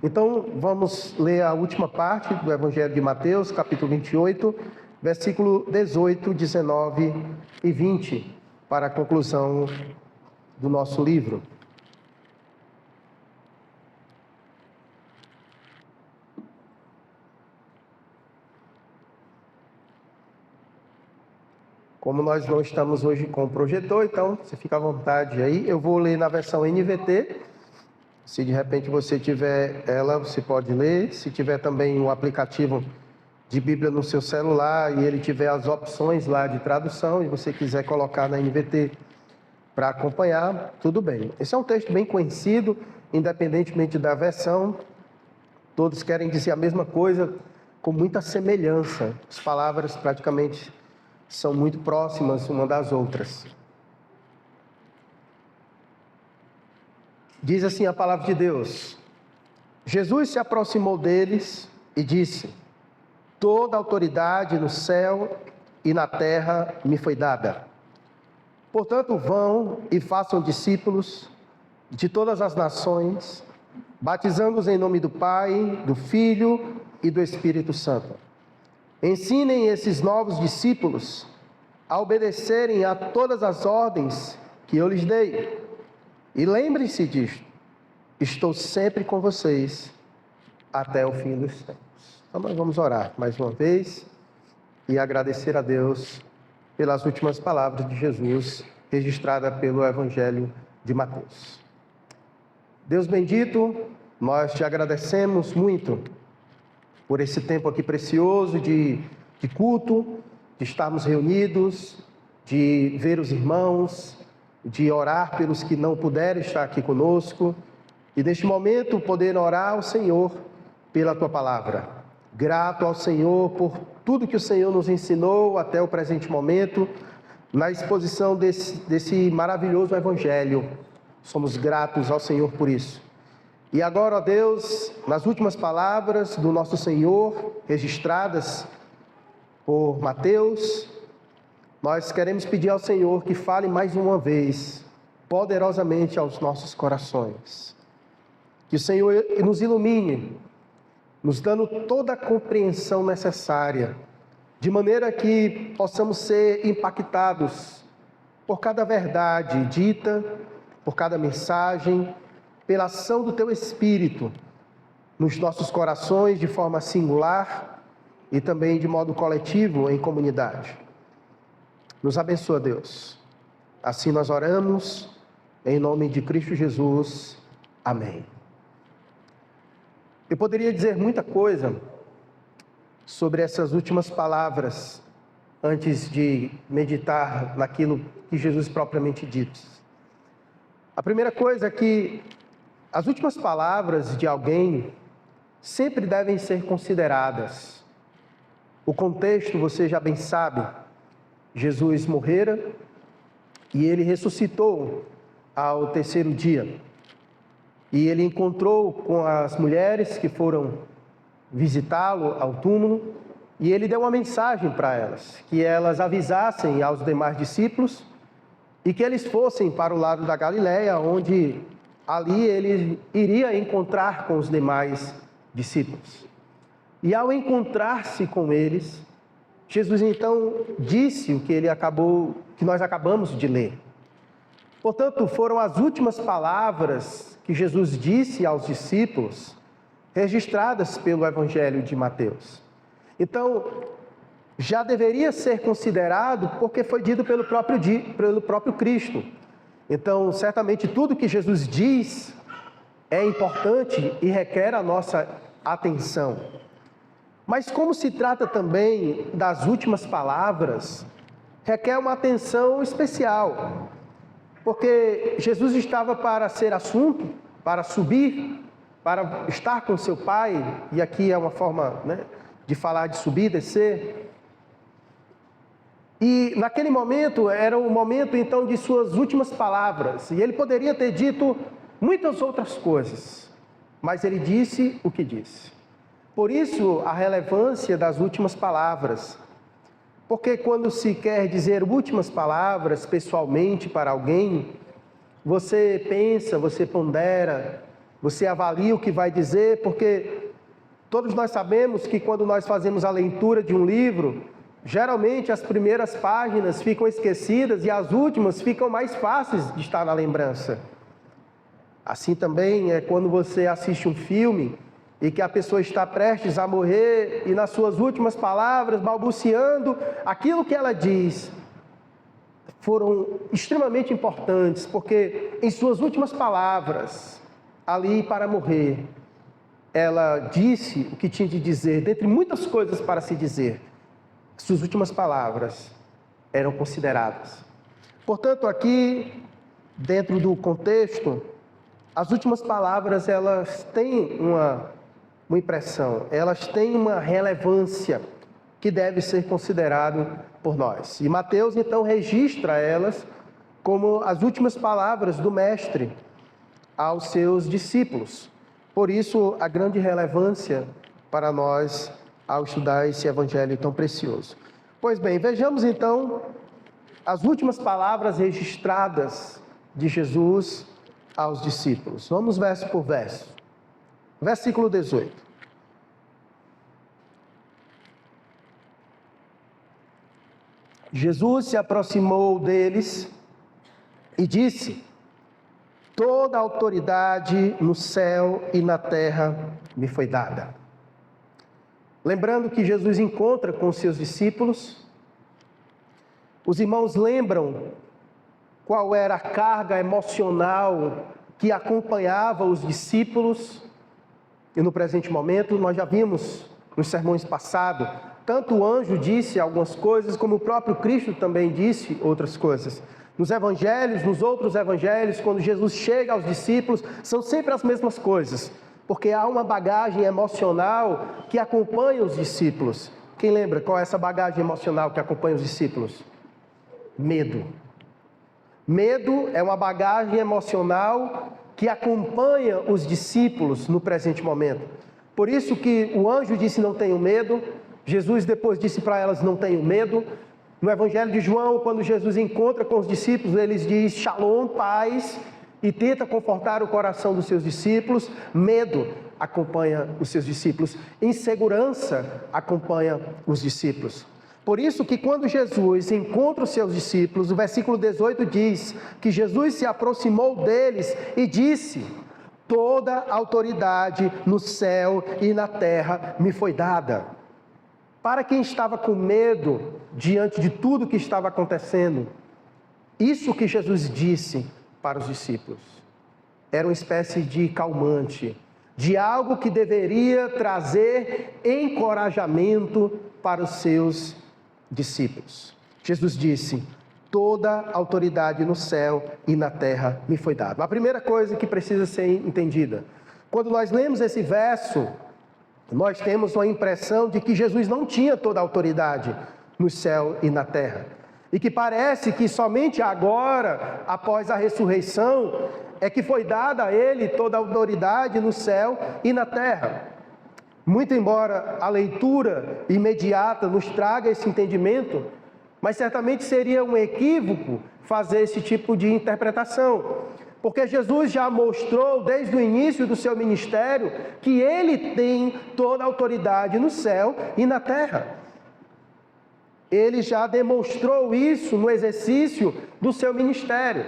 Então, vamos ler a última parte do Evangelho de Mateus, capítulo 28, versículo 18, 19 e 20, para a conclusão do nosso livro. Como nós não estamos hoje com o projetor, então você fica à vontade aí. Eu vou ler na versão NVT. Se de repente você tiver ela, você pode ler. Se tiver também o aplicativo de Bíblia no seu celular e ele tiver as opções lá de tradução e você quiser colocar na NVT para acompanhar, tudo bem. Esse é um texto bem conhecido, independentemente da versão. Todos querem dizer a mesma coisa com muita semelhança. As palavras praticamente são muito próximas uma das outras. Diz assim a palavra de Deus: Jesus se aproximou deles e disse: toda autoridade no céu e na terra me foi dada. Portanto, vão e façam discípulos de todas as nações, batizando-os em nome do Pai, do Filho e do Espírito Santo. Ensinem esses novos discípulos a obedecerem a todas as ordens que eu lhes dei. E lembrem-se disto: estou sempre com vocês até o fim dos tempos. Então nós vamos orar mais uma vez e agradecer a Deus pelas últimas palavras de Jesus registradas pelo Evangelho de Mateus. Deus bendito, nós te agradecemos muito por esse tempo aqui precioso de culto, de estarmos reunidos, de ver os irmãos, de orar pelos que não puderam estar aqui conosco, e neste momento poder orar ao Senhor pela Tua Palavra. Grato ao Senhor por tudo que o Senhor nos ensinou até o presente momento, na exposição desse maravilhoso Evangelho. Somos gratos ao Senhor por isso. E agora, ó Deus, nas últimas palavras do nosso Senhor, registradas por Mateus, nós queremos pedir ao Senhor que fale mais uma vez, poderosamente aos nossos corações. Que o Senhor nos ilumine, nos dando toda a compreensão necessária, de maneira que possamos ser impactados por cada verdade dita, por cada mensagem, pela ação do Teu Espírito nos nossos corações de forma singular e também de modo coletivo em comunidade. Nos abençoa, Deus. Assim nós oramos, em nome de Cristo Jesus. Amém. Eu poderia dizer muita coisa sobre essas últimas palavras, antes de meditar naquilo que Jesus propriamente disse. A primeira coisa é que as últimas palavras de alguém sempre devem ser consideradas. O contexto, você já bem sabe, Jesus morrera e ele ressuscitou ao terceiro dia. E ele encontrou com as mulheres que foram visitá-lo ao túmulo e ele deu uma mensagem para elas, que elas avisassem aos demais discípulos e que eles fossem para o lado da Galileia, onde ali ele iria encontrar com os demais discípulos. E ao encontrar-se com eles, Jesus então disse o que nós acabamos de ler. Portanto, foram as últimas palavras que Jesus disse aos discípulos, registradas pelo Evangelho de Mateus. Então, já deveria ser considerado porque foi dito pelo próprio Cristo. Então, certamente tudo que Jesus diz é importante e requer a nossa atenção. Mas como se trata também das últimas palavras, requer uma atenção especial. Porque Jesus estava para ser assunto, para subir, para estar com seu Pai, e aqui é uma forma, de falar de subir e descer. E naquele momento, era o momento então de suas últimas palavras, e ele poderia ter dito muitas outras coisas, mas ele disse o que disse. Por isso, a relevância das últimas palavras. Porque quando se quer dizer últimas palavras pessoalmente para alguém, você pensa, você pondera, Você avalia o que vai dizer, porque todos nós sabemos que quando nós fazemos a leitura de um livro, geralmente as primeiras páginas ficam esquecidas e as últimas ficam mais fáceis de estar na lembrança. Assim também é quando você assiste um filme e que a pessoa está prestes a morrer e nas suas últimas palavras, balbuciando aquilo que ela diz, foram extremamente importantes, porque em suas últimas palavras, ali para morrer, ela disse o que tinha de dizer, dentre muitas coisas para se dizer. Suas últimas palavras eram consideradas. Portanto, aqui, dentro do contexto, as últimas palavras, elas têm uma impressão, elas têm uma relevância que deve ser considerado por nós. E Mateus, então, registra elas como as últimas palavras do Mestre aos seus discípulos. Por isso, a grande relevância para nós ao estudar esse evangelho tão precioso. Pois bem, vejamos então as últimas palavras registradas de Jesus aos discípulos. Vamos verso por verso. Versículo 18. Jesus se aproximou deles e disse: toda a autoridade no céu e na terra me foi dada. Lembrando que Jesus encontra com os seus discípulos, os irmãos lembram qual era a carga emocional que acompanhava os discípulos, e no presente momento nós já vimos nos sermões passados, tanto o anjo disse algumas coisas, como o próprio Cristo também disse outras coisas. Nos evangelhos, nos outros evangelhos, quando Jesus chega aos discípulos, são sempre as mesmas coisas, porque há uma bagagem emocional que acompanha os discípulos. Quem lembra qual é essa bagagem emocional que acompanha os discípulos? Medo. Medo é uma bagagem emocional que acompanha os discípulos no presente momento. Por isso que o anjo disse: não tenham medo. Jesus depois disse para elas: não tenham medo. No Evangelho de João, quando Jesus encontra com os discípulos, ele diz: Shalom, paz, e tenta confortar o coração dos seus discípulos. Medo acompanha os seus discípulos, insegurança acompanha os discípulos. Por isso que quando Jesus encontra os seus discípulos, o versículo 18 diz que Jesus se aproximou deles e disse: toda a autoridade no céu e na terra me foi dada. Para quem estava com medo diante de tudo que estava acontecendo, isso que Jesus disse para os discípulos era uma espécie de calmante, de algo que deveria trazer encorajamento para os seus discípulos. Jesus disse: toda a autoridade no céu e na terra me foi dada. A primeira coisa que precisa ser entendida, quando nós lemos esse verso, nós temos uma impressão de que Jesus não tinha toda a autoridade no céu e na terra. E que parece que somente agora, após a ressurreição, é que foi dada a ele toda a autoridade no céu e na terra. Muito embora a leitura imediata nos traga esse entendimento, mas certamente seria um equívoco fazer esse tipo de interpretação. Porque Jesus já mostrou desde o início do seu ministério que ele tem toda a autoridade no céu e na terra. Ele já demonstrou isso no exercício do seu ministério,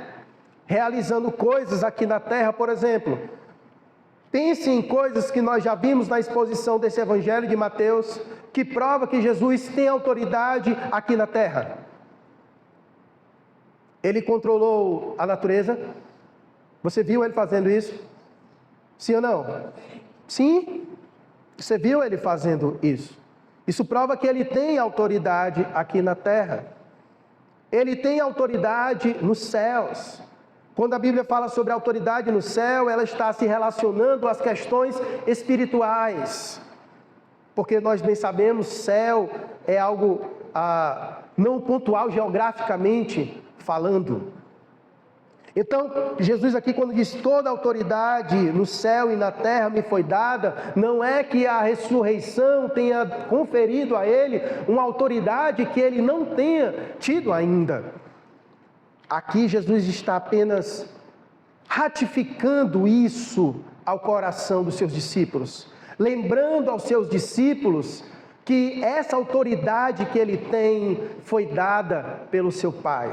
realizando coisas aqui na terra, por exemplo. Pense em coisas que nós já vimos na exposição desse evangelho de Mateus, que prova que Jesus tem autoridade aqui na terra. Ele controlou a natureza. Você viu ele fazendo isso? Sim ou não? Sim. Você viu ele fazendo isso. Isso prova que ele tem autoridade aqui na terra. Ele tem autoridade nos céus. Quando a Bíblia fala sobre autoridade no céu, ela está se relacionando às questões espirituais. Porque nós bem sabemos, céu é algo não pontual geograficamente falando. Então, Jesus aqui quando diz toda a autoridade no céu e na terra me foi dada, não é que a ressurreição tenha conferido a ele uma autoridade que ele não tenha tido ainda. Aqui Jesus está apenas ratificando isso ao coração dos seus discípulos, lembrando aos seus discípulos que essa autoridade que ele tem foi dada pelo seu Pai.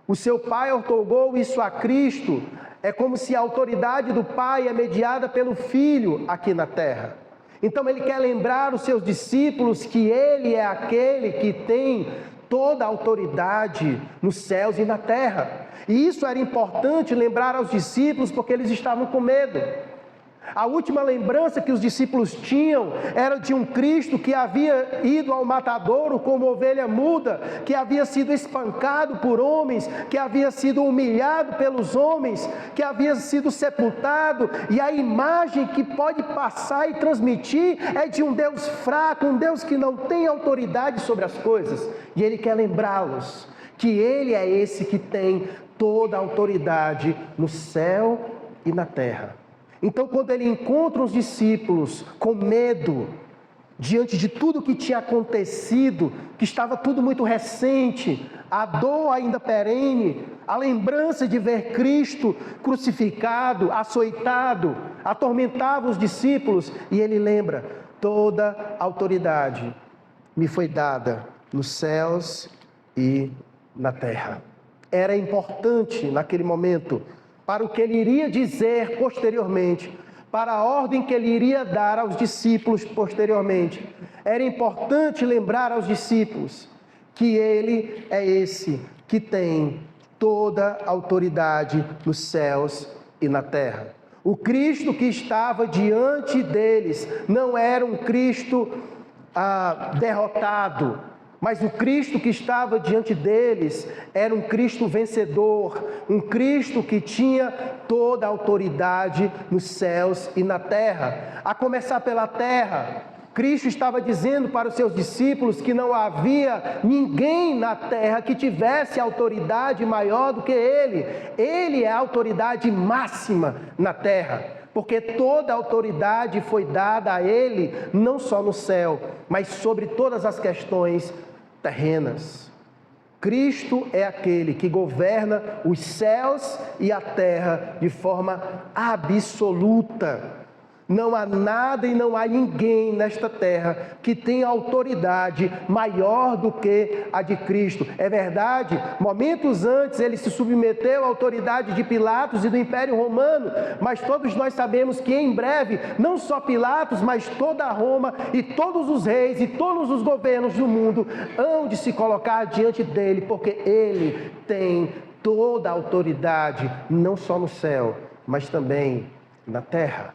O seu Pai outorgou isso a Cristo. É como se a autoridade do Pai é mediada pelo Filho aqui na terra. Então ele quer lembrar os seus discípulos que ele é aquele que tem toda a autoridade nos céus e na terra. E isso era importante lembrar aos discípulos porque eles estavam com medo. A última lembrança que os discípulos tinham era de um Cristo que havia ido ao matadouro como ovelha muda, que havia sido espancado por homens, que havia sido humilhado pelos homens, que havia sido sepultado, e a imagem que pode passar e transmitir é de um Deus fraco, um Deus que não tem autoridade sobre as coisas. E ele quer lembrá-los que ele é esse que tem toda a autoridade no céu e na terra. Então, quando ele encontra os discípulos com medo, diante de tudo que tinha acontecido, que estava tudo muito recente, a dor ainda perene, a lembrança de ver Cristo crucificado, açoitado, atormentava os discípulos, e ele lembra: toda autoridade me foi dada nos céus e na terra. Era importante naquele momento, para o que ele iria dizer posteriormente, para a ordem que ele iria dar aos discípulos posteriormente. Era importante lembrar aos discípulos que ele é esse que tem toda a autoridade nos céus e na terra. O Cristo que estava diante deles não era um Cristo derrotado, mas o Cristo que estava diante deles era um Cristo vencedor, um Cristo que tinha toda a autoridade nos céus e na terra. A começar pela terra, Cristo estava dizendo para os seus discípulos que não havia ninguém na terra que tivesse autoridade maior do que Ele. Ele é a autoridade máxima na terra, porque toda a autoridade foi dada a Ele, não só no céu, mas sobre todas as questões terrenas. Cristo é aquele que governa os céus e a terra de forma absoluta. Não há nada e não há ninguém nesta terra que tenha autoridade maior do que a de Cristo. É verdade, momentos antes ele se submeteu à autoridade de Pilatos e do Império Romano, mas todos nós sabemos que em breve, não só Pilatos, mas toda Roma e todos os reis e todos os governos do mundo hão de se colocar diante dele, porque ele tem toda a autoridade, não só no céu, mas também na terra.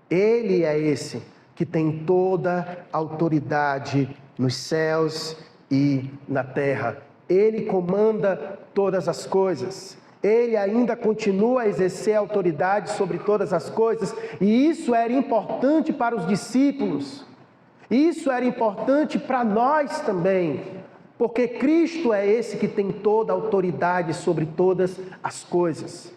Ele é esse que tem toda a autoridade nos céus e na terra. Ele comanda todas as coisas. Ele ainda continua a exercer autoridade sobre todas as coisas. E isso era importante para os discípulos. Isso era importante para nós também. Porque Cristo é esse que tem toda a autoridade sobre todas as coisas.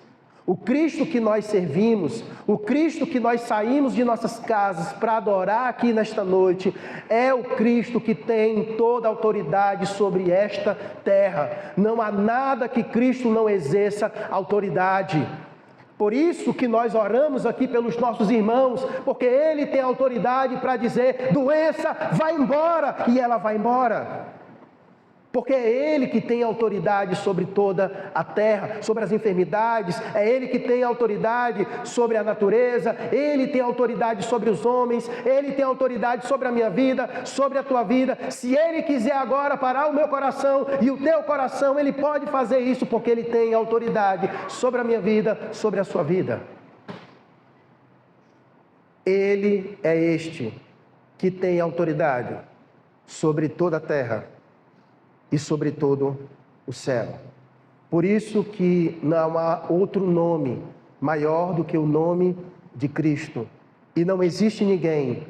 O Cristo que nós servimos, o Cristo que nós saímos de nossas casas para adorar aqui nesta noite, é o Cristo que tem toda a autoridade sobre esta terra. Não há nada que Cristo não exerça autoridade. Por isso que nós oramos aqui pelos nossos irmãos, porque Ele tem autoridade para dizer: doença, vai embora, e ela vai embora. Porque é Ele que tem autoridade sobre toda a terra, sobre as enfermidades, é Ele que tem autoridade sobre a natureza, Ele tem autoridade sobre os homens, Ele tem autoridade sobre a minha vida, sobre a tua vida. Se Ele quiser agora parar o meu coração e o teu coração, Ele pode fazer isso, porque Ele tem autoridade sobre a minha vida, sobre a sua vida. Ele é este que tem autoridade sobre toda a terra e sobre todo o céu. Por isso que não há outro nome maior do que o nome de Cristo. E não existe ninguém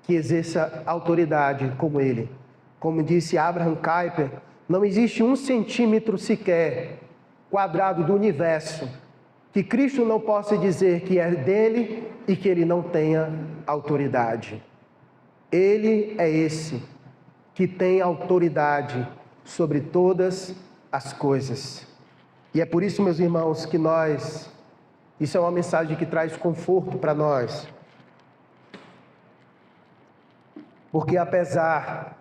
que exerça autoridade como Ele. Como disse Abraham Kuyper, não existe 1 centímetro sequer quadrado do universo que Cristo não possa dizer que é dele e que Ele não tenha autoridade. Ele é esse que tem autoridade sobre todas as coisas. E é por isso, meus irmãos, que nós Isso é uma mensagem que traz conforto para nós. Porque apesar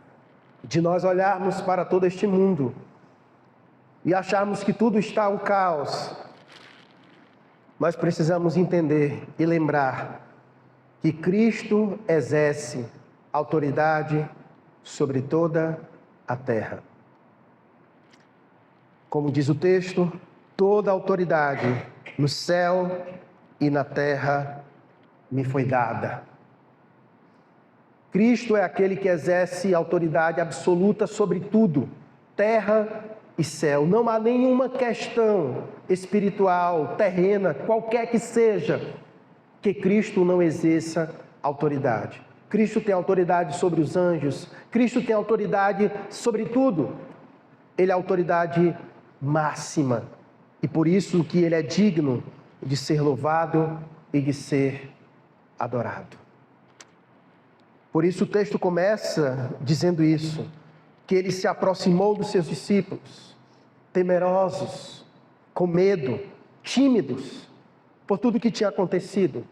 de nós olharmos para todo este mundo e acharmos que tudo está um caos, nós precisamos entender e lembrar que Cristo exerce autoridade sobre toda a terra. Como diz o texto, toda autoridade no céu e na terra me foi dada. Cristo é aquele que exerce autoridade absoluta sobre tudo, terra e céu. Não há nenhuma questão espiritual, terrena, qualquer que seja, que Cristo não exerça autoridade. Cristo tem autoridade sobre os anjos, Cristo tem autoridade sobre tudo. Ele é a autoridade máxima e por isso que ele é digno de ser louvado e de ser adorado. Por isso o texto começa dizendo isso, que ele se aproximou dos seus discípulos, temerosos, com medo, tímidos, por tudo que tinha acontecido.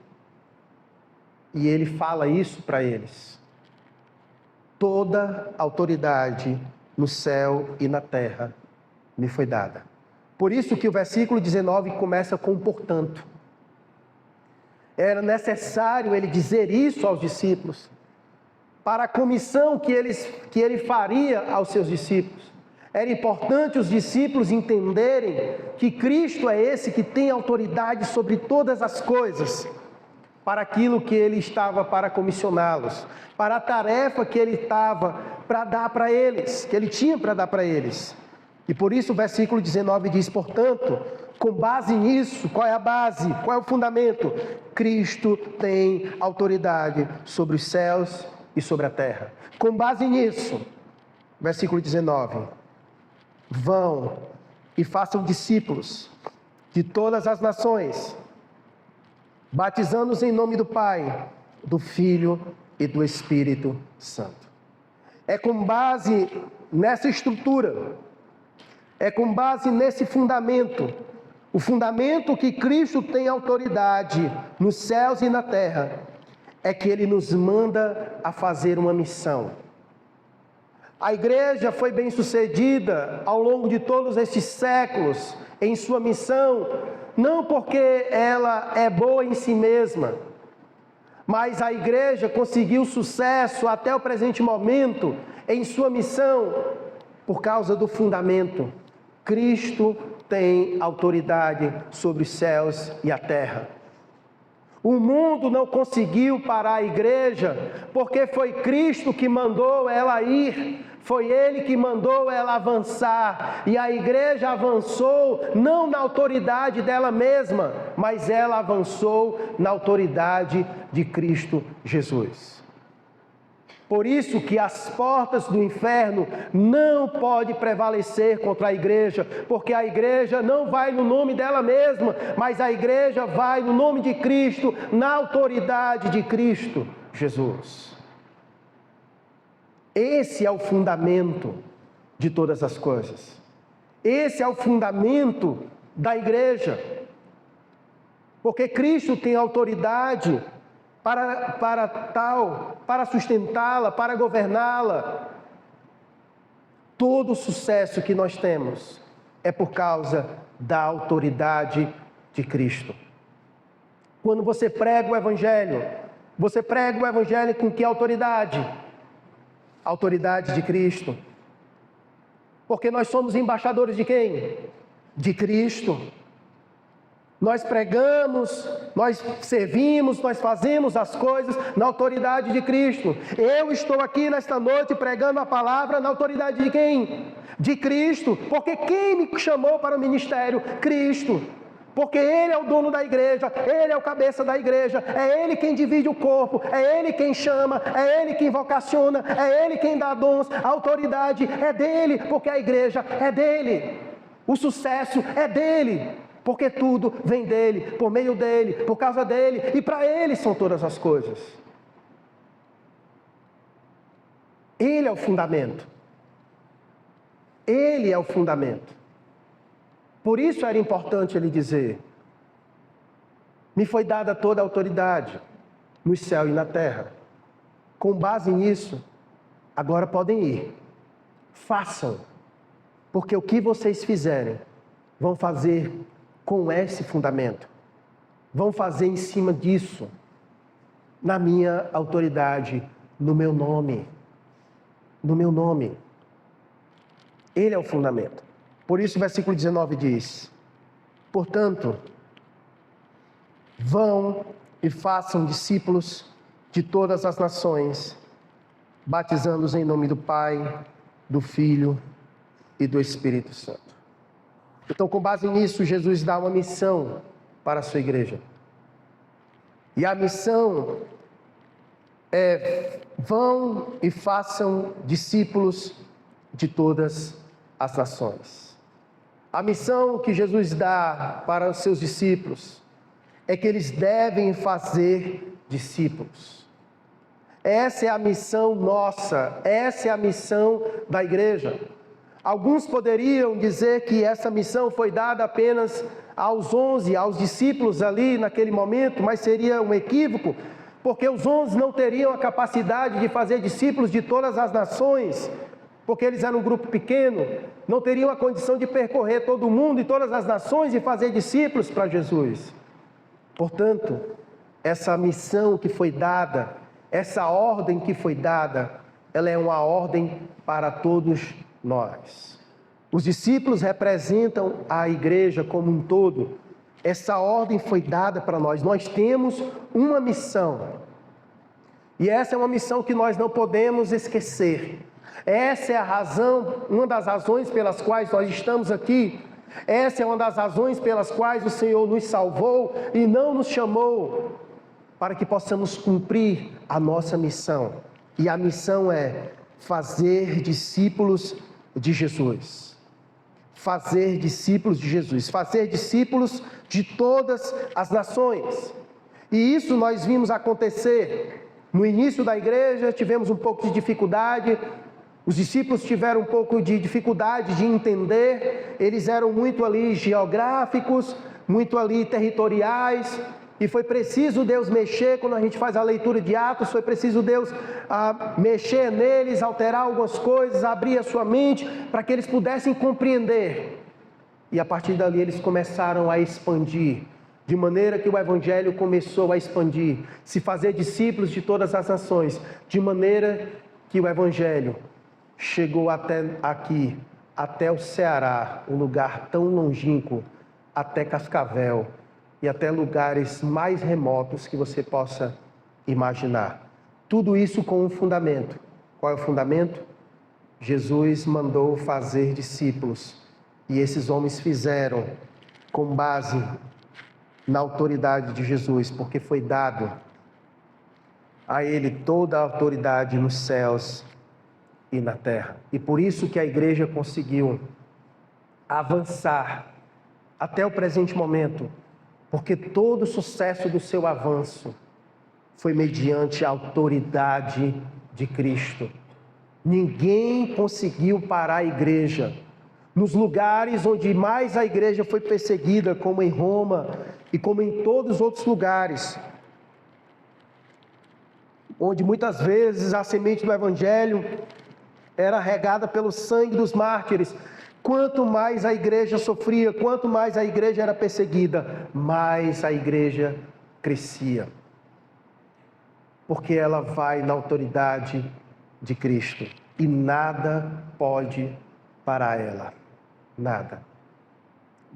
E ele fala isso para eles. Toda autoridade no céu e na terra me foi dada. Por isso que o versículo 19 começa com portanto. Era necessário ele dizer isso aos discípulos, para a comissão que ele faria aos seus discípulos. Era importante os discípulos entenderem que Cristo é esse que tem autoridade sobre todas as coisas, para aquilo que ele estava para comissioná-los, para a tarefa que ele estava para dar para eles, que ele tinha para dar para eles. E por isso o versículo 19 diz, portanto, com base nisso, qual é a base, qual é o fundamento? Cristo tem autoridade sobre os céus e sobre a terra. Com base nisso, versículo 19, vão e façam discípulos de todas as nações, batizando-os em nome do Pai, do Filho e do Espírito Santo. É com base nessa estrutura, é com base nesse fundamento, o fundamento que Cristo tem autoridade nos céus e na terra, é que Ele nos manda a fazer uma missão. A igreja foi bem sucedida ao longo de todos estes séculos em sua missão, não porque ela é boa em si mesma, mas a igreja conseguiu sucesso até o presente momento em sua missão por causa do fundamento. Cristo tem autoridade sobre os céus e a terra. O mundo não conseguiu parar a igreja, porque foi Cristo que mandou ela ir, foi Ele que mandou ela avançar, e a igreja avançou não na autoridade dela mesma, mas ela avançou na autoridade de Cristo Jesus. Por isso que as portas do inferno não podem prevalecer contra a igreja, porque a igreja não vai no nome dela mesma, mas a igreja vai no nome de Cristo, na autoridade de Cristo Jesus. Esse é o fundamento de todas as coisas. Esse é o fundamento da igreja. Porque Cristo tem autoridade para sustentá-la, para governá-la. Todo o sucesso que nós temos é por causa da autoridade de Cristo. Quando você prega o Evangelho com que autoridade? Autoridade de Cristo. Porque nós somos embaixadores de quem? De Cristo. Nós pregamos, nós servimos, nós fazemos as coisas na autoridade de Cristo. Eu estou aqui nesta noite pregando a palavra na autoridade de quem? De Cristo. Porque quem me chamou para o ministério? Cristo. Porque Ele é o dono da igreja, Ele é o cabeça da igreja, é Ele quem divide o corpo, é Ele quem chama, é Ele quem vocaciona, é Ele quem dá dons, a autoridade é dEle, porque a igreja é dEle, o sucesso é dEle, porque tudo vem dEle, por meio dEle, por causa dEle, e para Ele são todas as coisas. Ele é o fundamento. Ele é o fundamento. Por isso era importante ele dizer, Me foi dada toda a autoridade no céu e na terra. Com base nisso, agora podem ir. Façam, porque o que vocês fizerem, vão fazer com esse fundamento. Vão fazer em cima disso, na minha autoridade, no meu nome. No meu nome. Ele é o fundamento. Por isso o versículo 19 diz: portanto, vão e façam discípulos de todas as nações, batizando-os em nome do Pai, do Filho e do Espírito Santo. Então, com base nisso, Jesus dá uma missão para a sua igreja. E a missão é: vão e façam discípulos de todas as nações. A missão que Jesus dá para os seus discípulos é que eles devem fazer discípulos. Essa é a missão nossa, essa é a missão da igreja. Alguns poderiam dizer que essa missão foi dada apenas aos 11, aos discípulos ali naquele momento, mas seria um equívoco, porque os 11 não teriam a capacidade de fazer discípulos de todas as nações, porque eles eram um grupo pequeno, não teriam a condição de percorrer todo o mundo e todas as nações e fazer discípulos para Jesus. Portanto, essa missão que foi dada, essa ordem que foi dada, ela é uma ordem para todos nós. Os discípulos representam a igreja como um todo. Essa ordem foi dada para nós. Nós temos uma missão. E essa é uma missão que nós não podemos esquecer. Essa é a razão, uma das razões pelas quais nós estamos aqui. Essa é uma das razões pelas quais o Senhor nos salvou e não nos chamou para que possamos cumprir a nossa missão. E a missão é fazer discípulos de Jesus. Fazer discípulos de Jesus. Fazer discípulos de todas as nações. E isso nós vimos acontecer. No início da igreja tivemos um pouco de dificuldade. Os discípulos tiveram um pouco de dificuldade de entender. Eles eram muito ali geográficos, muito ali territoriais. E foi preciso Deus mexer, quando a gente faz a leitura de Atos, foi preciso Deus mexer neles, alterar algumas coisas, abrir a sua mente, para que eles pudessem compreender. E a partir dali eles começaram a expandir, de maneira que o Evangelho começou a expandir, se fazer discípulos de todas as nações, de maneira que o Evangelho chegou até aqui, até o Ceará, um lugar tão longínquo, até Cascavel, e até lugares mais remotos que você possa imaginar. Tudo isso com um fundamento. Qual é o fundamento? Jesus mandou fazer discípulos, e esses homens fizeram com base na autoridade de Jesus, porque foi dado a ele toda a autoridade nos céus e na terra. E por isso que a igreja conseguiu avançar até o presente momento, porque todo o sucesso do seu avanço foi mediante a autoridade de Cristo. Ninguém conseguiu parar a igreja. Nos lugares onde mais a igreja foi perseguida, como em Roma e como em todos os outros lugares, onde muitas vezes a semente do Evangelho era regada pelo sangue dos mártires, quanto mais a igreja sofria, quanto mais a igreja era perseguida, mais a igreja crescia. Porque ela vai na autoridade de Cristo. E nada pode parar ela. Nada.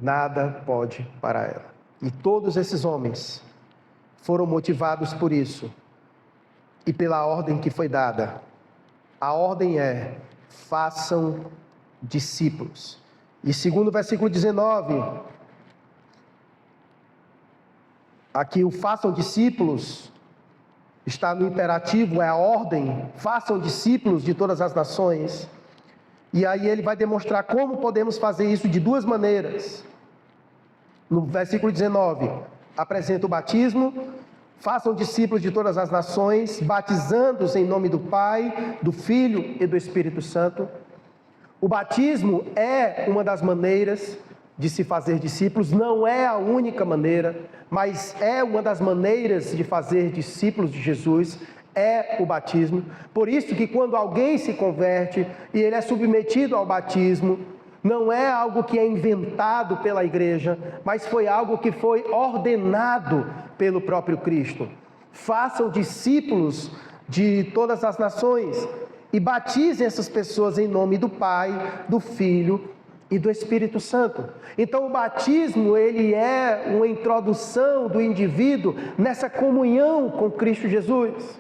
Nada pode parar ela. E todos esses homens foram motivados por isso. E pela ordem que foi dada. A ordem é: façam discípulos. E segundo o versículo 19, aqui o façam discípulos está no imperativo, é a ordem: façam discípulos de todas as nações. E aí ele vai demonstrar como podemos fazer isso de duas maneiras. No versículo 19, apresenta o batismo: façam discípulos de todas as nações, batizando-os em nome do Pai, do Filho e do Espírito Santo. O batismo é uma das maneiras de se fazer discípulos, não é a única maneira, mas é uma das maneiras de fazer discípulos de Jesus, é o batismo. Por isso que quando alguém se converte e ele é submetido ao batismo, não é algo que é inventado pela igreja, mas foi algo que foi ordenado pelo próprio Cristo. Façam discípulos de todas as nações e batizem essas pessoas em nome do Pai, do Filho e do Espírito Santo. Então o batismo, ele é uma introdução do indivíduo nessa comunhão com Cristo Jesus.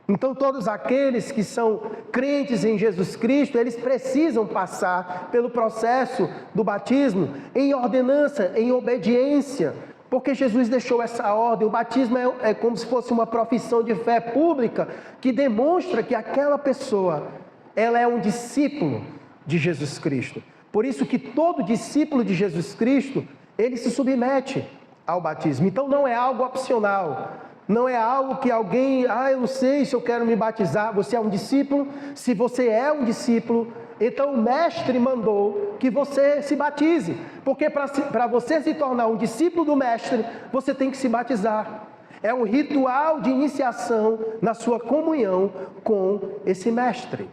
Então todos aqueles que são crentes em Jesus Cristo, eles precisam passar pelo processo do batismo em ordenança, em obediência, porque Jesus deixou essa ordem. O batismo é como se fosse uma profissão de fé pública que demonstra que aquela pessoa, ela é um discípulo de Jesus Cristo. Por isso que todo discípulo de Jesus Cristo, ele se submete ao batismo. Então não é algo opcional, não é algo que alguém, eu não sei se eu quero me batizar. Você é um discípulo. Se você é um discípulo, então o mestre mandou que você se batize, porque para você se tornar um discípulo do mestre, você tem que se batizar. É um ritual de iniciação na sua comunhão com esse mestre.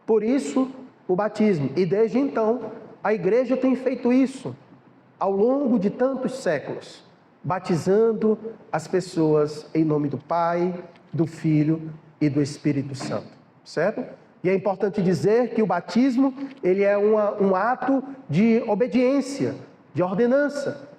Por isso, o batismo. E desde então, a igreja tem feito isso ao longo de tantos séculos, batizando as pessoas em nome do Pai, do Filho e do Espírito Santo, certo? E é importante dizer que o batismo, ele é um ato de obediência, de ordenança.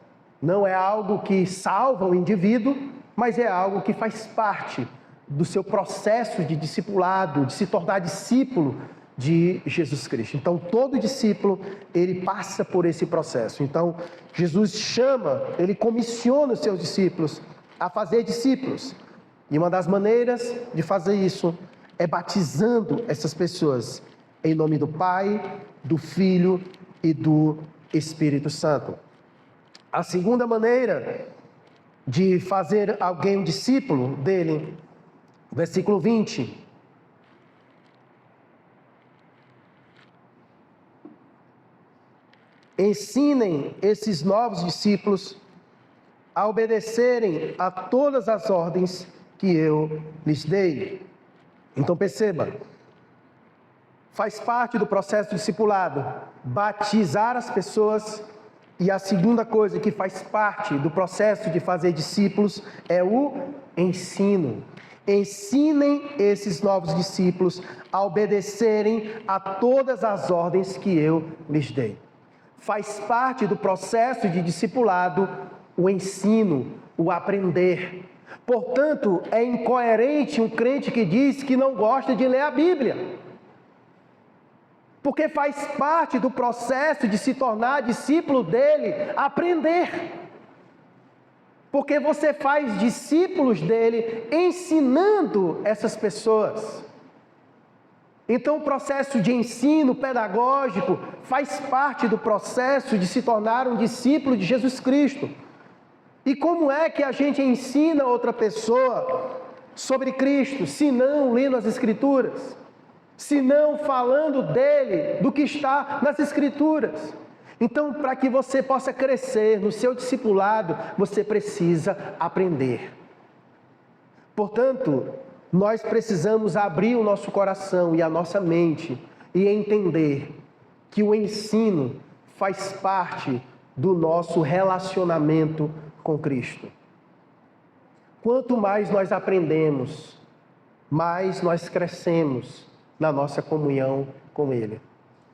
Não é algo que salva o indivíduo, mas é algo que faz parte do seu processo de discipulado, de se tornar discípulo de Jesus Cristo. Então, todo discípulo, ele passa por esse processo. Então, Jesus chama, ele comissiona os seus discípulos a fazer discípulos. E uma das maneiras de fazer isso é batizando essas pessoas em nome do Pai, do Filho e do Espírito Santo. A segunda maneira de fazer alguém um discípulo dele, versículo 20. Ensinem esses novos discípulos a obedecerem a todas as ordens que eu lhes dei. Então perceba, faz parte do processo discipulado batizar as pessoas, e a segunda coisa que faz parte do processo de fazer discípulos é o ensino. Ensinem esses novos discípulos a obedecerem a todas as ordens que eu lhes dei. Faz parte do processo de discipulado o ensino, o aprender. Portanto, é incoerente um crente que diz que não gosta de ler a Bíblia, porque faz parte do processo de se tornar discípulo dele aprender. Porque você faz discípulos dele ensinando essas pessoas. Então o processo de ensino pedagógico faz parte do processo de se tornar um discípulo de Jesus Cristo. E como é que a gente ensina outra pessoa sobre Cristo, se não lendo as Escrituras? Se não falando dele, do que está nas Escrituras? Então, para que você possa crescer no seu discipulado, você precisa aprender. Portanto, nós precisamos abrir o nosso coração e a nossa mente e entender que o ensino faz parte do nosso relacionamento com Cristo. Quanto mais nós aprendemos, mais nós crescemos na nossa comunhão com Ele.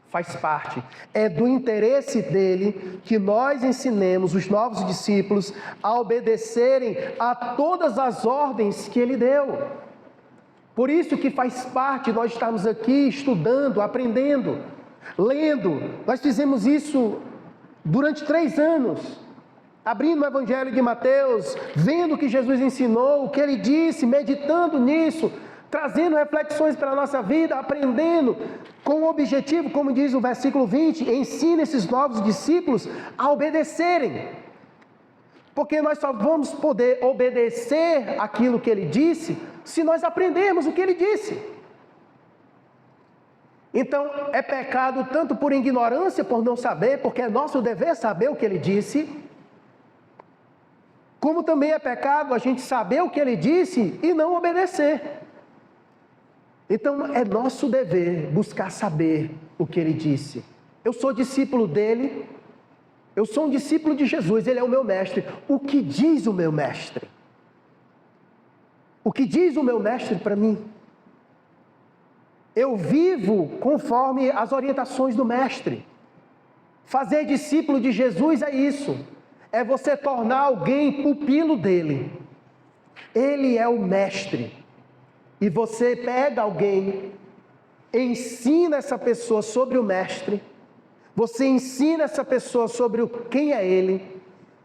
Faz parte, é do interesse dele que nós ensinemos os novos discípulos a obedecerem a todas as ordens que Ele deu. Por isso que faz parte nós estarmos aqui estudando, aprendendo, lendo. Nós fizemos isso durante 3 anos, abrindo o Evangelho de Mateus, vendo o que Jesus ensinou, o que Ele disse, meditando nisso, trazendo reflexões para a nossa vida, aprendendo, com o objetivo, como diz o versículo 20, ensina esses novos discípulos a obedecerem. Porque nós só vamos poder obedecer aquilo que Ele disse, se nós aprendermos o que Ele disse. Então, é pecado tanto por ignorância, por não saber, porque é nosso dever saber o que ele disse, como também é pecado a gente saber o que ele disse e não obedecer. Então, é nosso dever buscar saber o que ele disse. Eu sou discípulo dele, eu sou um discípulo de Jesus, ele é o meu mestre. O que diz o meu mestre? O que diz o meu mestre para mim? Eu vivo conforme as orientações do mestre. Fazer discípulo de Jesus é isso. É você tornar alguém pupilo dele. Ele é o mestre. E você pega alguém, ensina essa pessoa sobre o mestre. Você ensina essa pessoa sobre quem é ele,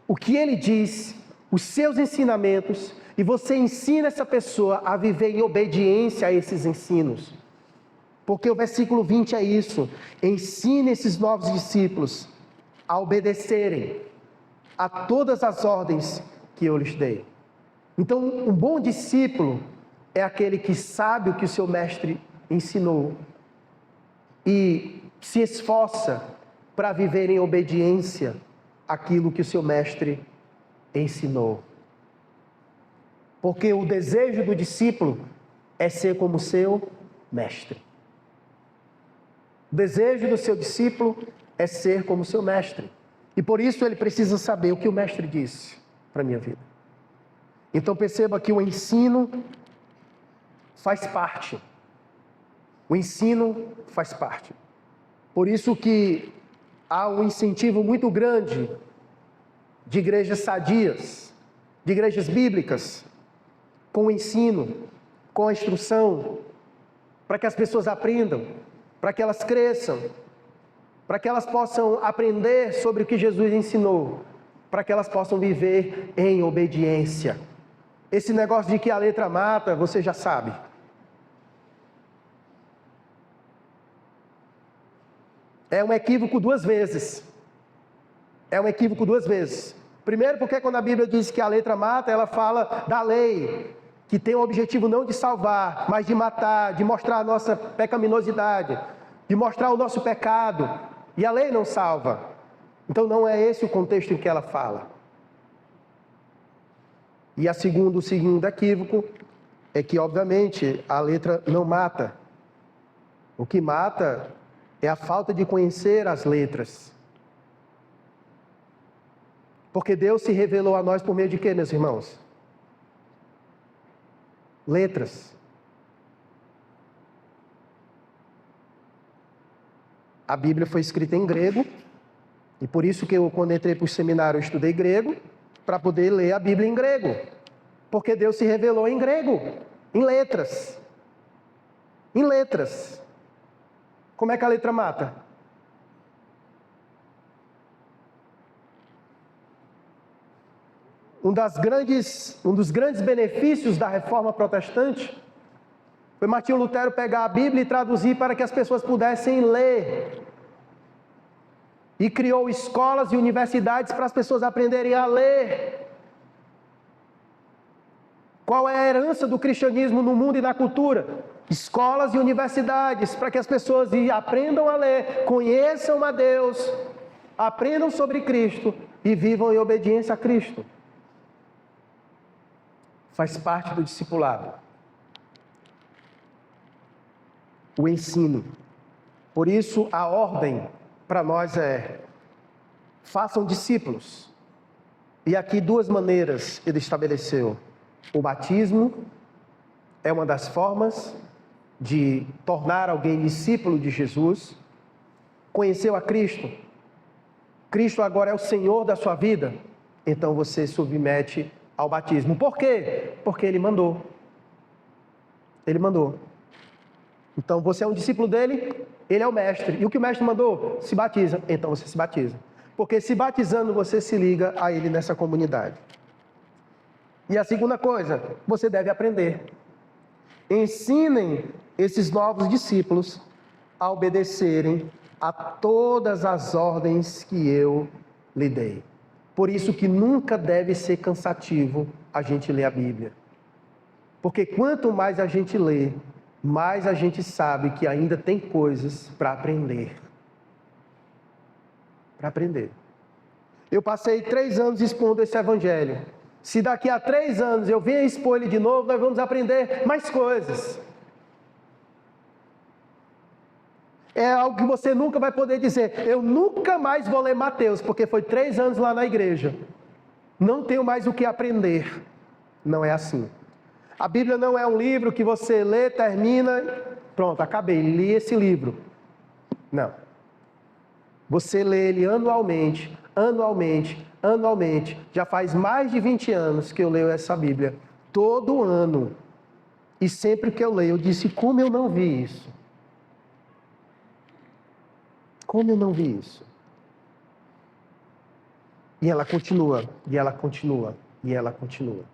o que ele diz, os seus ensinamentos. E você ensina essa pessoa a viver em obediência a esses ensinos. Porque o versículo 20 é isso. Ensine esses novos discípulos a obedecerem a todas as ordens que eu lhes dei. Então, um bom discípulo é aquele que sabe o que o seu mestre ensinou e se esforça para viver em obediência àquilo que o seu mestre ensinou. Porque o desejo do discípulo é ser como o seu mestre. O desejo do seu discípulo é ser como o seu mestre. E por isso ele precisa saber o que o mestre disse para a minha vida. Então perceba que o ensino faz parte. O ensino faz parte. Por isso que há um incentivo muito grande de igrejas sadias, de igrejas bíblicas, com o ensino, com a instrução, para que as pessoas aprendam, para que elas cresçam, para que elas possam aprender sobre o que Jesus ensinou, para que elas possam viver em obediência. Esse negócio de que a letra mata, você já sabe. É um equívoco duas vezes. É um equívoco duas vezes. Primeiro, porque quando a Bíblia diz que a letra mata, ela fala da lei, que tem o objetivo não de salvar, mas de matar, de mostrar a nossa pecaminosidade, de mostrar o nosso pecado. E a lei não salva. Então não é esse o contexto em que ela fala. E o segundo equívoco é que, obviamente, a letra não mata. O que mata é a falta de conhecer as letras. Porque Deus se revelou a nós por meio de quê, meus irmãos? Letras. A Bíblia foi escrita em grego, e por isso que eu, quando entrei para o seminário, eu estudei grego, para poder ler a Bíblia em grego. Porque Deus se revelou em grego, em letras. Em letras. Como é que a letra mata? Um dos grandes benefícios da Reforma Protestante foi Martinho Lutero pegar a Bíblia e traduzir para que as pessoas pudessem ler. E criou escolas e universidades para as pessoas aprenderem a ler. Qual é a herança do cristianismo no mundo e na cultura? Escolas e universidades para que as pessoas aprendam a ler, conheçam a Deus, aprendam sobre Cristo e vivam em obediência a Cristo. Faz parte do discipulado. O ensino. Por isso, a ordem para nós é: façam discípulos. E aqui duas maneiras ele estabeleceu. O batismo é uma das formas de tornar alguém discípulo de Jesus. Conheceu a Cristo. Cristo agora é o Senhor da sua vida. Então você submete ao batismo. Por quê? Porque Ele mandou. Ele mandou. Então você é um discípulo dele, Ele é o mestre. E o que o mestre mandou? Se batiza. Então você se batiza. Porque se batizando você se liga a Ele nessa comunidade. E a segunda coisa, você deve aprender. Ensinem esses novos discípulos a obedecerem a todas as ordens que eu lhe dei. Por isso que nunca deve ser cansativo a gente ler a Bíblia. Porque quanto mais a gente lê, mais a gente sabe que ainda tem coisas para aprender. Para aprender. Eu passei 3 anos expondo esse evangelho. Se daqui a 3 anos eu venho expor ele de novo, nós vamos aprender mais coisas. É algo que você nunca vai poder dizer, eu nunca mais vou ler Mateus, porque foi 3 anos lá na igreja. Não tenho mais o que aprender. Não é assim. A Bíblia não é um livro que você lê, termina, pronto, acabei, li esse livro. Não. Você lê ele anualmente. Já faz mais de 20 anos que eu leio essa Bíblia. Todo ano. E sempre que eu leio, eu disse, como eu não vi isso? Como eu não vi isso? E ela continua, e ela continua, e ela continua.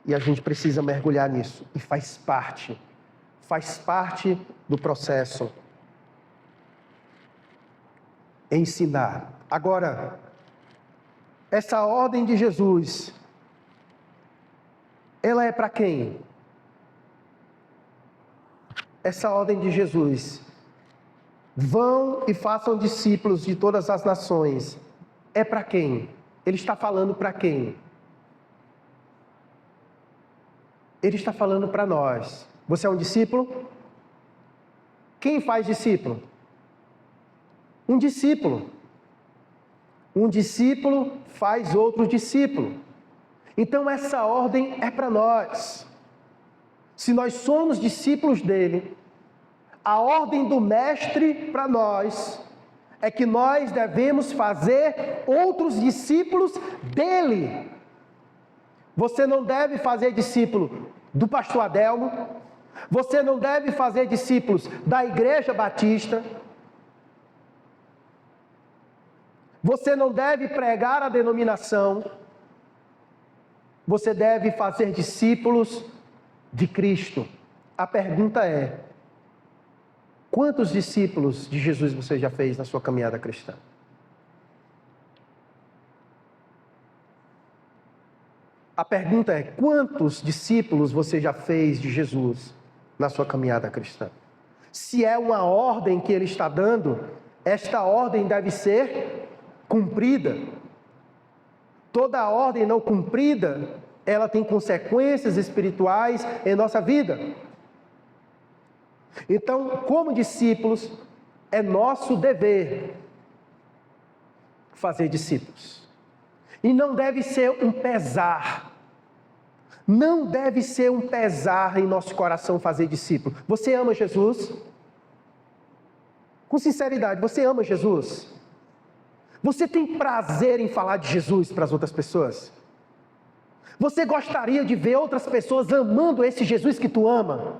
E a gente precisa mergulhar nisso. E faz parte do processo. Ensinar. Agora, essa ordem de Jesus, ela é para quem? Essa ordem de Jesus, vão e façam discípulos de todas as nações, é para quem? Ele está falando para quem? Ele está falando para nós. Você é um discípulo? Quem faz discípulo? Um discípulo. Um discípulo faz outro discípulo. Então essa ordem é para nós. Se nós somos discípulos dele, a ordem do mestre para nós é que nós devemos fazer outros discípulos dele. Você não deve fazer discípulo do pastor Adelmo, você não deve fazer discípulos da Igreja Batista, você não deve pregar a denominação, você deve fazer discípulos de Cristo. A pergunta é: quantos discípulos de Jesus você já fez na sua caminhada cristã? A pergunta é: quantos discípulos você já fez de Jesus na sua caminhada cristã? Se é uma ordem que ele está dando, esta ordem deve ser cumprida. Toda ordem não cumprida, ela tem consequências espirituais em nossa vida. Então, como discípulos, é nosso dever fazer discípulos. E não deve ser um pesar. Não deve ser um pesar em nosso coração fazer discípulo. Você ama Jesus? Com sinceridade, você ama Jesus? Você tem prazer em falar de Jesus para as outras pessoas? Você gostaria de ver outras pessoas amando esse Jesus que tu ama?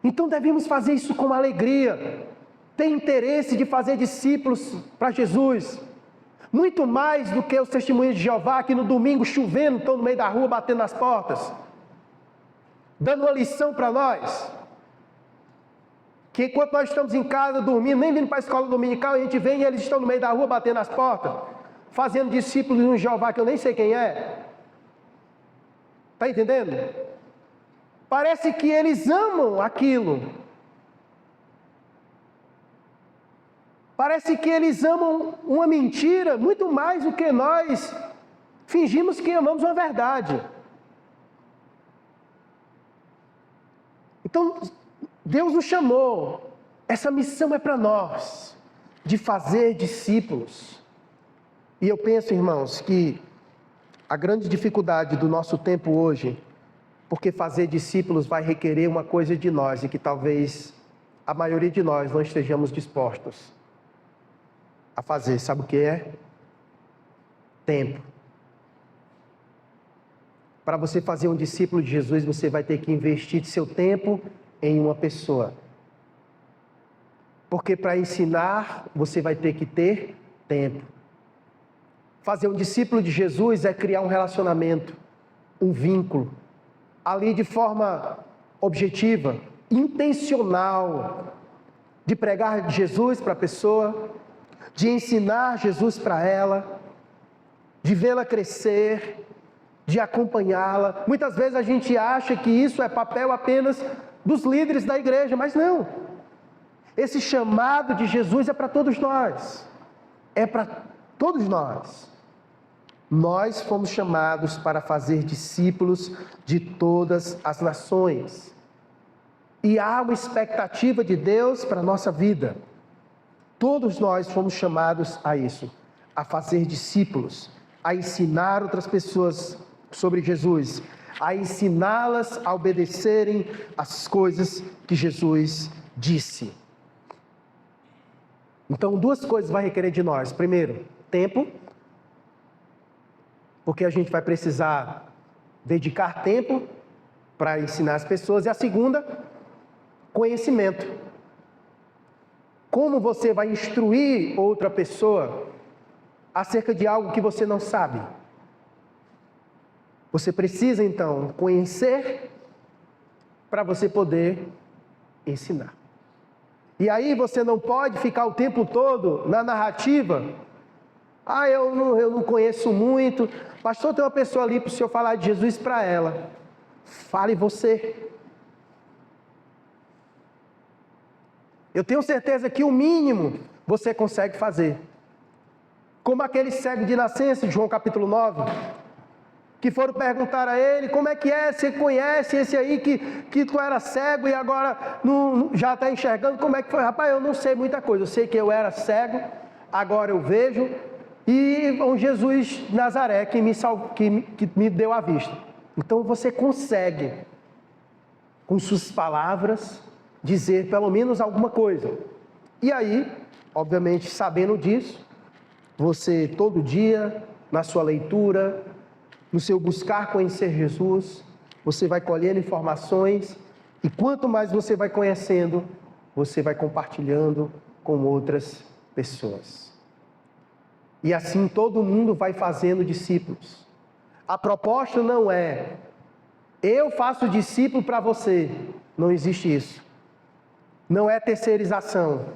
Então devemos fazer isso com alegria. Ter interesse de fazer discípulos para Jesus. Muito mais do que os testemunhos de Jeová que no domingo chovendo estão no meio da rua batendo nas portas. Dando uma lição para nós. Que enquanto nós estamos em casa dormindo, nem vindo para a escola dominical, a gente vem e eles estão no meio da rua batendo nas portas. Fazendo discípulos de um Jeová que eu nem sei quem é. Está entendendo? Parece que eles amam aquilo. Parece que eles amam uma mentira muito mais do que nós fingimos que amamos uma verdade. Então, Deus nos chamou. Essa missão é para nós, de fazer discípulos. E eu penso, irmãos, que a grande dificuldade do nosso tempo hoje, porque fazer discípulos vai requerer uma coisa de nós e que talvez a maioria de nós não estejamos dispostos a fazer. Sabe o que é? Tempo. Para você fazer um discípulo de Jesus, você vai ter que investir seu tempo em uma pessoa. Porque para ensinar, você vai ter que ter tempo. Fazer um discípulo de Jesus é criar um relacionamento, um vínculo. Ali de forma objetiva, intencional, de pregar Jesus para a pessoa, de ensinar Jesus para ela, de vê-la crescer, de acompanhá-la. Muitas vezes a gente acha que isso é papel apenas dos líderes da igreja, mas não. Esse chamado de Jesus é para todos nós. É para todos nós. Nós fomos chamados para fazer discípulos de todas as nações. E há uma expectativa de Deus para a nossa vida. Todos nós fomos chamados a isso, a fazer discípulos, a ensinar outras pessoas sobre Jesus, a ensiná-las a obedecerem às coisas que Jesus disse. Então, duas coisas vai requerer de nós. Primeiro, tempo, porque a gente vai precisar dedicar tempo para ensinar as pessoas. E a segunda, conhecimento. Como você vai instruir outra pessoa acerca de algo que você não sabe? Você precisa, então, conhecer para você poder ensinar. E aí você não pode ficar o tempo todo na narrativa. Eu não conheço muito. Pastor, tem uma pessoa ali para o senhor falar de Jesus para ela. Fale você. Eu tenho certeza que o mínimo você consegue fazer. Como aquele cego de nascença, de João capítulo 9, que foram perguntar a ele, como é que é, você conhece esse aí que tu era cego e agora já está enxergando, como é que foi? Rapaz, eu não sei muita coisa, eu sei que eu era cego, agora eu vejo, e um Jesus de Nazaré que me deu a vista. Então você consegue, com suas palavras, dizer pelo menos alguma coisa. E aí, obviamente, sabendo disso, você todo dia, na sua leitura, no seu buscar conhecer Jesus, você vai colhendo informações, e quanto mais você vai conhecendo, você vai compartilhando com outras pessoas. E assim todo mundo vai fazendo discípulos. A proposta não é, eu faço discípulo para você. Não existe isso. Não é terceirização.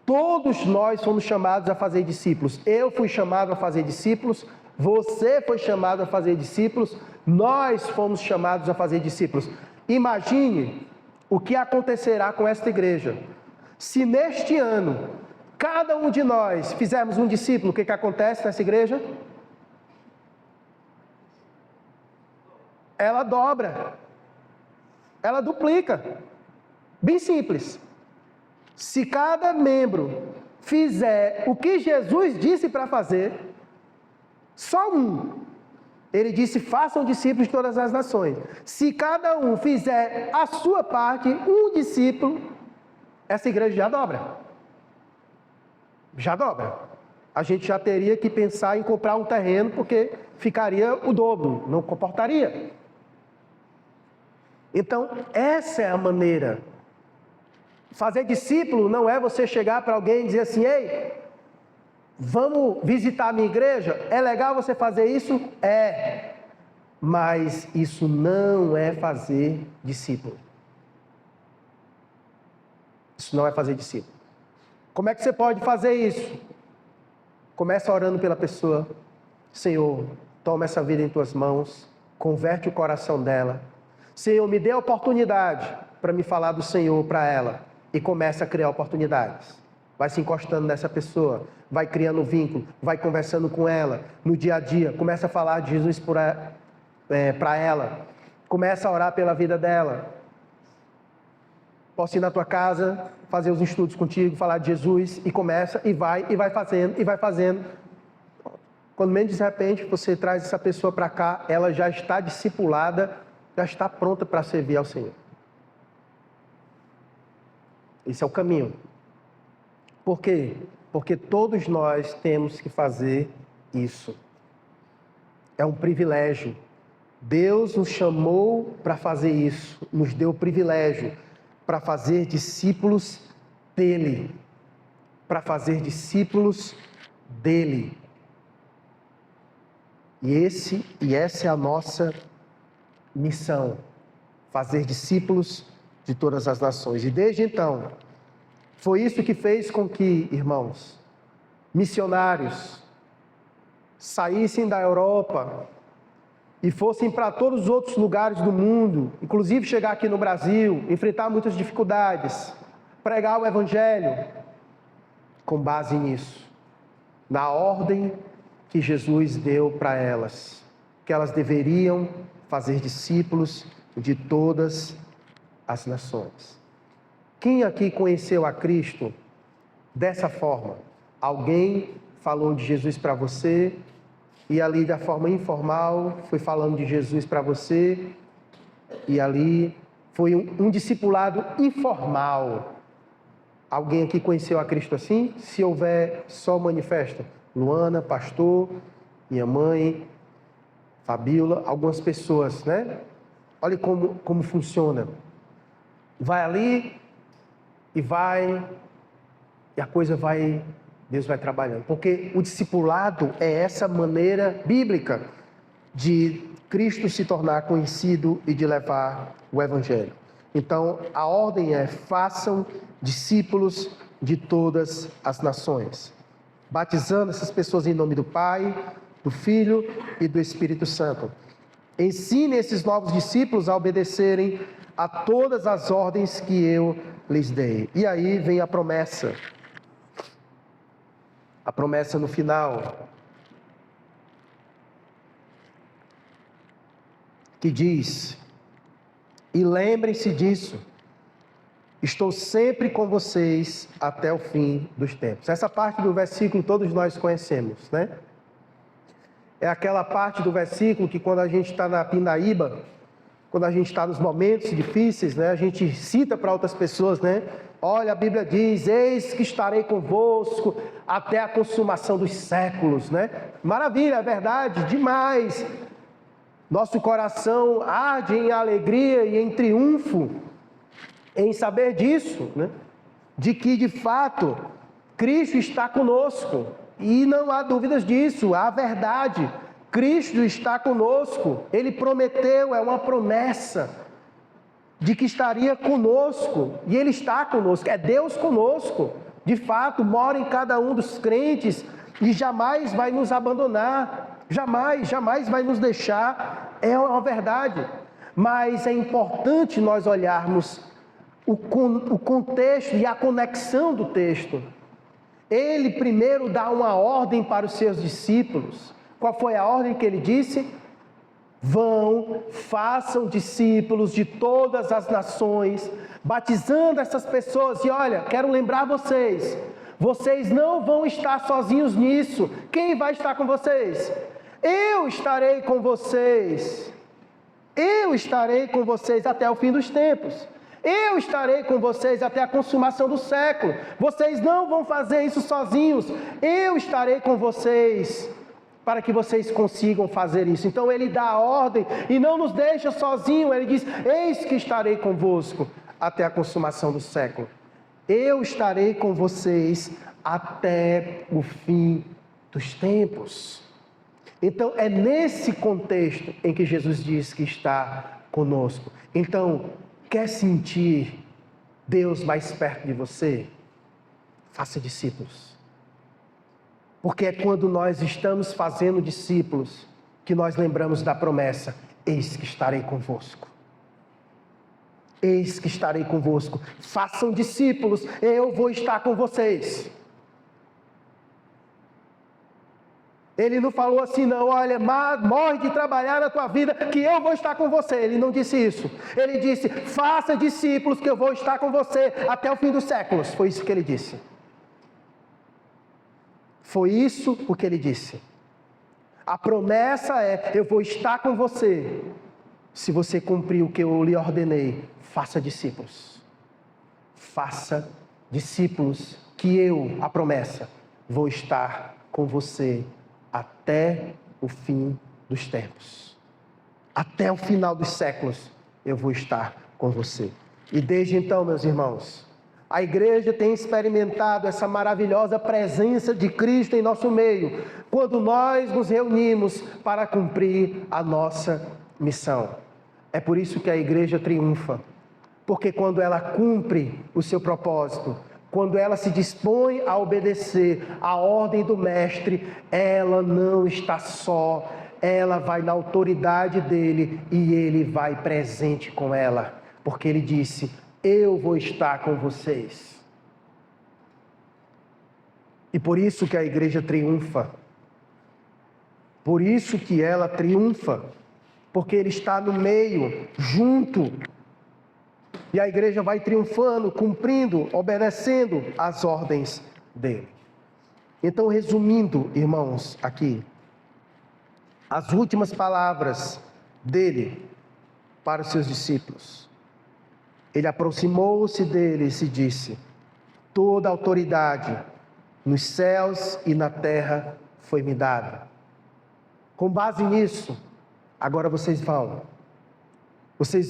Todos nós somos chamados a fazer discípulos. Eu fui chamado a fazer discípulos. Você foi chamado a fazer discípulos. Nós fomos chamados a fazer discípulos. Imagine o que acontecerá com esta igreja. Se neste ano, cada um de nós fizermos um discípulo, o que acontece nessa igreja? Ela dobra. Ela duplica. Bem simples. Se cada membro fizer o que Jesus disse para fazer, só um. Ele disse, façam discípulos de todas as nações. Se cada um fizer a sua parte, um discípulo, essa igreja já dobra. Já dobra. A gente já teria que pensar em comprar um terreno, porque ficaria o dobro, não comportaria. Então, essa é a maneira. Fazer discípulo não é você chegar para alguém e dizer assim, ei, vamos visitar a minha igreja? É legal você fazer isso? É. Mas isso não é fazer discípulo. Isso não é fazer discípulo. Como é que você pode fazer isso? Começa orando pela pessoa. Senhor, toma essa vida em tuas mãos, converte o coração dela. Senhor, me dê a oportunidade para me falar do Senhor para ela. E começa a criar oportunidades. Vai se encostando nessa pessoa, vai criando vínculo, vai conversando com ela no dia a dia, começa a falar de Jesus para ela, começa a orar pela vida dela. Posso ir na tua casa, fazer os estudos contigo, falar de Jesus, e começa, e vai fazendo. Quando menos de repente você traz essa pessoa para cá, ela já está discipulada, já está pronta para servir ao Senhor. Esse é o caminho. Por quê? Porque todos nós temos que fazer isso. É um privilégio. Deus nos chamou para fazer isso. Nos deu o privilégio para fazer discípulos dele. Para fazer discípulos dele. E essa é a nossa missão. Fazer discípulos de todas as nações. E desde então, foi isso que fez com que, irmãos, missionários saíssem da Europa e fossem para todos os outros lugares do mundo, inclusive chegar aqui no Brasil, enfrentar muitas dificuldades, pregar o Evangelho, com base nisso, na ordem que Jesus deu para elas, que elas deveriam fazer discípulos de todas as nações. Quem aqui conheceu a Cristo dessa forma? Alguém falou de Jesus para você, e ali da forma informal foi falando de Jesus para você, e ali foi um discipulado informal. Alguém aqui conheceu a Cristo assim? Se houver, só manifesta. Luana, pastor, minha mãe, Fabíola, algumas pessoas, né? Olha como funciona. Vai ali e a coisa vai, Deus vai trabalhando. Porque o discipulado é essa maneira bíblica de Cristo se tornar conhecido e de levar o Evangelho. Então, a ordem é: façam discípulos de todas as nações, batizando essas pessoas em nome do Pai, do Filho e do Espírito Santo. Ensine esses novos discípulos a obedecerem a todas as ordens que eu lhes dei. E aí vem a promessa. A promessa no final, que diz: e lembrem-se disso, estou sempre com vocês até o fim dos tempos. Essa parte do versículo todos nós conhecemos, né? É aquela parte do versículo que quando a gente está na pindaíba, quando a gente está nos momentos difíceis, né? A gente cita para outras pessoas, né? Olha, a Bíblia diz: eis que estarei convosco até a consumação dos séculos, né? Maravilha, é verdade, demais. Nosso coração arde em alegria e em triunfo em saber disso, né? De que, de fato, Cristo está conosco. E não há dúvidas disso, há verdade. Cristo está conosco. Ele prometeu, é uma promessa de que estaria conosco. E Ele está conosco, é Deus conosco. De fato, mora em cada um dos crentes e jamais vai nos abandonar. Jamais vai nos deixar. É uma verdade. Mas é importante nós olharmos o contexto e a conexão do texto. Ele primeiro dá uma ordem para os seus discípulos. Qual foi a ordem que ele disse? Vão, façam discípulos de todas as nações, batizando essas pessoas. E olha, quero lembrar vocês, vocês não vão estar sozinhos nisso. Quem vai estar com vocês? Eu estarei com vocês. Eu estarei com vocês até o fim dos tempos. Eu estarei com vocês até a consumação do século. Vocês não vão fazer isso sozinhos. Eu estarei com vocês para que vocês consigam fazer isso. Então ele dá a ordem e não nos deixa sozinhos. Ele diz: eis que estarei convosco até a consumação do século. Eu estarei com vocês até o fim dos tempos. Então é nesse contexto em que Jesus diz que está conosco. Então, quer sentir Deus mais perto de você? Faça discípulos. Porque é quando nós estamos fazendo discípulos que nós lembramos da promessa: eis que estarei convosco. Eis que estarei convosco. Façam discípulos, eu vou estar com vocês. Ele não falou assim, não: olha, morre de trabalhar na tua vida, que eu vou estar com você. Ele não disse isso. Ele disse: faça discípulos, que eu vou estar com você até o fim dos séculos. Foi isso que ele disse. Foi isso o que ele disse. A promessa é: eu vou estar com você. Se você cumprir o que eu lhe ordenei, faça discípulos. Faça discípulos, que eu, a promessa, vou estar com você até o fim dos tempos. Até o final dos séculos eu vou estar com você. E desde então, meus irmãos, a igreja tem experimentado essa maravilhosa presença de Cristo em nosso meio, quando nós nos reunimos para cumprir a nossa missão. É por isso que a igreja triunfa, porque quando ela cumpre o seu propósito, quando ela se dispõe a obedecer a ordem do Mestre, ela não está só, ela vai na autoridade dele e ele vai presente com ela, porque ele disse: eu vou estar com vocês. E por isso que a igreja triunfa. Por isso que ela triunfa, porque ele está no meio, junto. E a igreja vai triunfando, cumprindo, obedecendo as ordens dele. Então, resumindo, irmãos, aqui, as últimas palavras dele para os seus discípulos. Ele aproximou-se deles e disse: toda autoridade nos céus e na terra foi-me dada. Com base nisso, agora vocês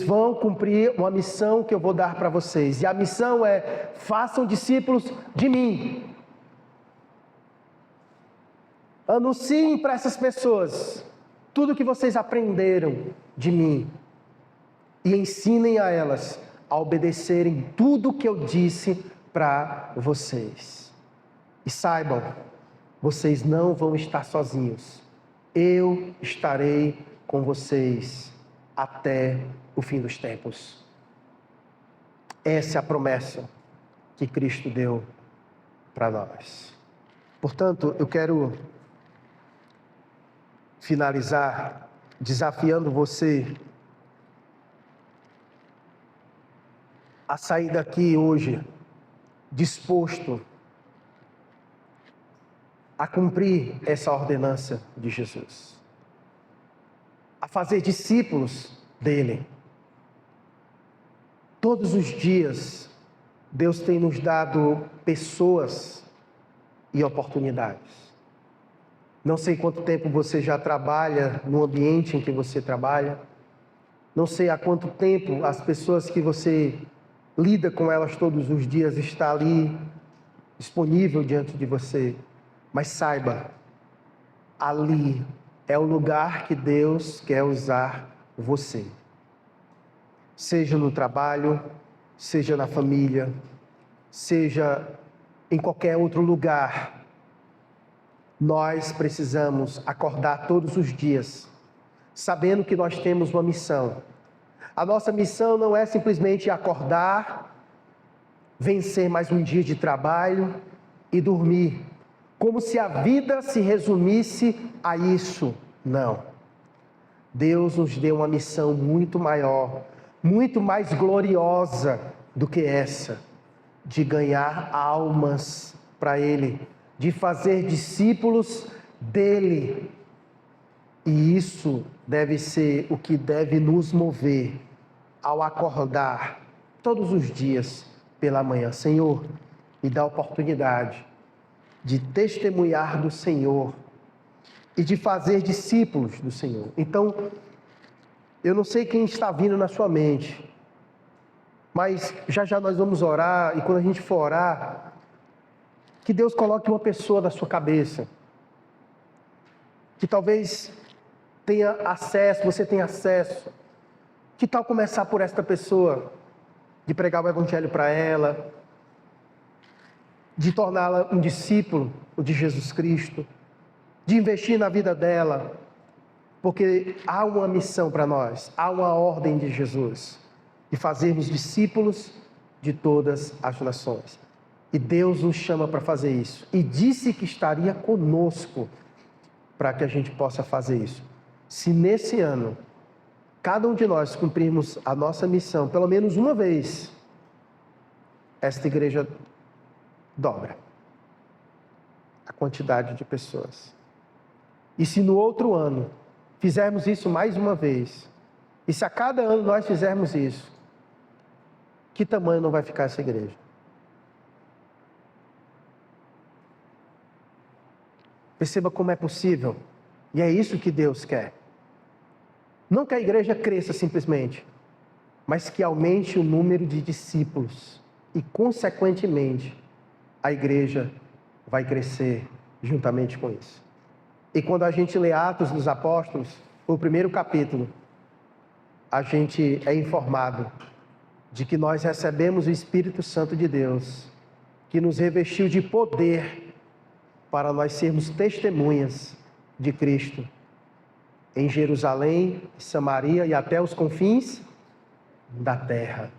vão cumprir uma missão que eu vou dar para vocês. E a missão é: façam discípulos de mim. Anunciem para essas pessoas tudo que vocês aprenderam de mim. E ensinem a elas a obedecerem tudo que eu disse para vocês. E saibam, vocês não vão estar sozinhos. Eu estarei com vocês até o fim dos tempos. Essa é a promessa que Cristo deu para nós. Portanto, eu quero finalizar desafiando você a sair daqui hoje disposto a cumprir essa ordenança de Jesus, a fazer discípulos dele. Todos os dias, Deus tem nos dado pessoas e oportunidades. Não sei quanto tempo você já trabalha no ambiente em que você trabalha. Não sei há quanto tempo as pessoas que você lida com elas todos os dias está ali disponível diante de você. Mas saiba, ali é o lugar que Deus quer usar você. Seja no trabalho, seja na família, seja em qualquer outro lugar. Nós precisamos acordar todos os dias, sabendo que nós temos uma missão. A nossa missão não é simplesmente acordar, vencer mais um dia de trabalho e dormir, como se a vida se resumisse a isso. Não. Deus nos deu uma missão muito maior, muito mais gloriosa do que essa, de ganhar almas para Ele, de fazer discípulos dele. E isso deve ser o que deve nos mover ao acordar todos os dias pela manhã. Senhor, me dá a oportunidade de testemunhar do Senhor e de fazer discípulos do Senhor. Então, eu não sei quem está vindo na sua mente, mas já já nós vamos orar, e quando a gente for orar, que Deus coloque uma pessoa na sua cabeça, que talvez tenha acesso, você tenha acesso. Que tal começar por esta pessoa, de pregar o Evangelho para ela, de torná-la um discípulo de Jesus Cristo, de investir na vida dela, porque há uma missão para nós, há uma ordem de Jesus, de fazermos discípulos de todas as nações. E Deus nos chama para fazer isso. E disse que estaria conosco para que a gente possa fazer isso. Se nesse ano, cada um de nós cumprirmos a nossa missão, pelo menos uma vez, esta igreja dobra a quantidade de pessoas. E se no outro ano fizermos isso mais uma vez, e se a cada ano nós fizermos isso, que tamanho não vai ficar essa igreja? Perceba como é possível, e é isso que Deus quer. Não que a igreja cresça simplesmente, mas que aumente o número de discípulos e, consequentemente, a igreja vai crescer juntamente com isso. E quando a gente lê Atos dos Apóstolos, o primeiro capítulo, a gente é informado de que nós recebemos o Espírito Santo de Deus, que nos revestiu de poder para nós sermos testemunhas de Cristo em Jerusalém, Samaria e até os confins da terra.